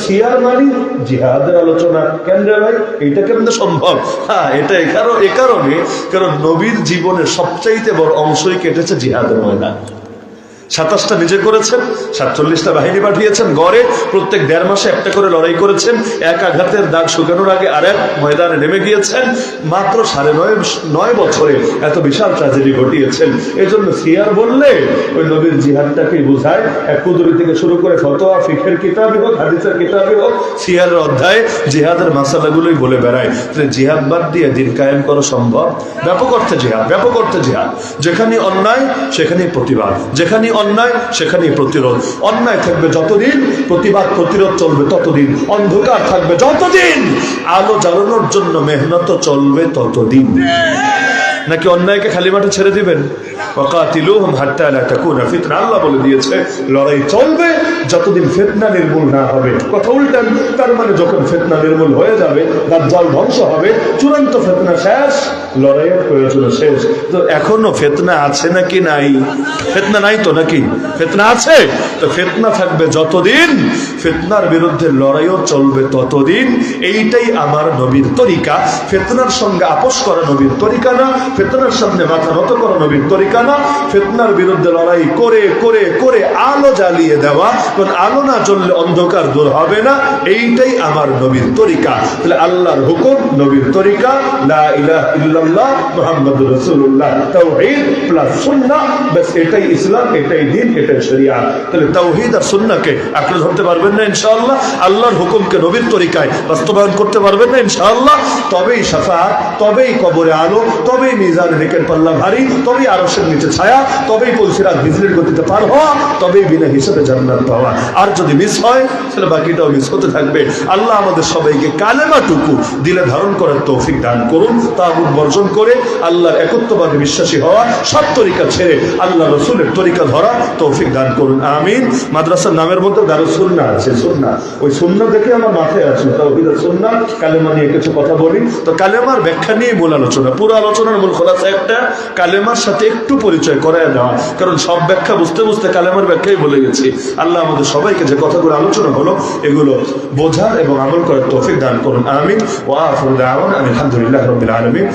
সিয়ার মানে জিহাদের আলোচনা। কেন রে ভাই, এইটা কেমন সম্ভব? হ্যাঁ, এটা এ কারণে কারণ নবীর জীবনের সবচাইতে বড় অংশই কেটেছে জিহাদের ময়দান। 27টা নিজে করেছেন, 47টা বাহিনী পাঠিয়েছেন, গড়ে প্রত্যেক 1.5 মাসে একটা করে লড়াই করেছেন। এক আঘাতের দাগ শুকানোর আগে আরেক ময়দানে নেমে গিয়েছেন। মাত্র 9.5 বছরে এত বিশাল ট্র্যাজেডি ঘটিয়েছেন। এই জন্য সিয়ার বললে ওই নবীর জিহাদটাকেই বোঝায়। এক কুদুরি থেকে শুরু করে ফতোয়া, ফিকহের কিতাবই হোক, হাদিসের কিতাবই হোক, সিয়ারের অধ্যায়ে জিহাদের মাসালাগুলোই বলে বেড়ায়। তাহলে জিহাদ বাদ দিয়ে দিন কায়েম করা সম্ভব? ব্যাপক অর্থে জিহাদ, ব্যাপক অর্থে জিহাদ। যেখানে অন্যায় সেখানেই প্রতিবাদ, যেখানে অন্যায় সেখানেই প্রতিরোধ। অন্যায় থাকবে যতদিন, প্রতিবাদ প্রতিরোধ চলবে ততদিন। অন্ধকার থাকবে যতদিন, আলো জ্বালানোর জন্য মেহনত চলবে ততদিন। নাকি অন্যায়কে খালি মাঠে ছেড়ে দিবেন? ওয়াকাতিলুহুম হাত্তা লা তাকুনা ফিতনা। আল্লাহ বলে দিয়েছে লড়াই চলবে যতদিন ফিতনা নির্মূল না হবে। কথা উল্টান, তার মানে যখন ফিতনা নির্মূল হয়ে যাবে, দাজ্জাল ধ্বংস হবে, চূড়ান্ত ফিতনা শেষ, লড়াইয়ের প্রয়োজন শেষ। তো এখনো ফিতনা আছে নাকি নাই? ফিতনা নাই তো নাকি? ফিতনা আছে। তো ফিতনা থাকবে যতদিন, ফিতনার বিরুদ্ধে লড়াইও চলবে ততদিন। এইটাই আমার নবীর তরিকা। ফিতনার সঙ্গে আপোষ করা নবীর তরিকা না, ফিতনার সামনে মাথা নত করা নবীর তরিকা না। ফিতনার বিরুদ্ধে লড়াই করে করে করে আলো জ্বালিয়ে দেওয়া, কারণ আলো না জ্বললে অন্ধকার দূর হবে না। এইটাই আমার নবীর তরিকা। তাহলে আল্লাহর হুকুম, নবীর তরিকা, লা ইলাহা ইল্লাল্লাহ মুহাম্মাদুর রাসূলুল্লাহ, তাওহীদ প্লাস সুন্নাহ, বাস এটাই ইসলাম, এটাই দ্বীন, এটাই শরিয়াত। তাহলে তাওহীদ আর সুন্নাহকে আঁকড়ে ধরতে পারবেন না ইনশাআল্লাহ, আল্লাহর হুকুমকে নবীর তরিকায় বাস্তবায়ন করতে পারবেন না ইনশাআল্লাহ, তবেই শাফাআত, তবেই কবরে আলো, তবেই মিজানে নেকের পাল্লা ভারী, তবেই আরশের নিচে ছায়া, তবেই পুলসিরাত বিজলির গতিতে পার হওয়া, তবেই বিনা হিসাবে জান্নাত পাওয়া। আর যদি মিস হয় তাহলে বাকিটাও মিস হতে থাকবে। আল্লাহ আমাদের সবাইকে কালেমাটুকু দিলে ধারণ করার তৌফিক দান করুন। তাগুত বর্জন করে আল্লাহর একত্ববাদে বিশ্বাসী হওয়া, সব তরিকা ছেড়ে আল্লাহ রসুলের তরিকা ধরা তৌফিক দান করুন, আমিন। মাদ্রাসার নামের মধ্যে দারুস সুন্নাহ আছে, সুন্নাহ, ওই সুন্নাহ দেখে আমার মাথায় আসে তাওহীদ আর সুন্নাহ। কালেমা নিয়ে কিছু কথা বলি। তো কালেমার ব্যাখ্যা নিয়ে মূল আলোচনা। পুরো আলোচনার মূল খোলাসা একটা, কালেমার সাথে একটু পরিচয় করায় দেওয়া, কারণ সব ব্যাখ্যা বুঝতে বুঝতে কালেমার ব্যাখ্যাই বলে গেছি। আল্লাহ আমাদের সবাইকে যে কথাগুলো আলোচনা হলো এগুলো বোঝার এবং আমল করার তৌফিক দান করুন, আমিন। ওয়া আখিরু দাওয়ানা আলহামদুলিল্লাহি রাব্বিল আলামিন।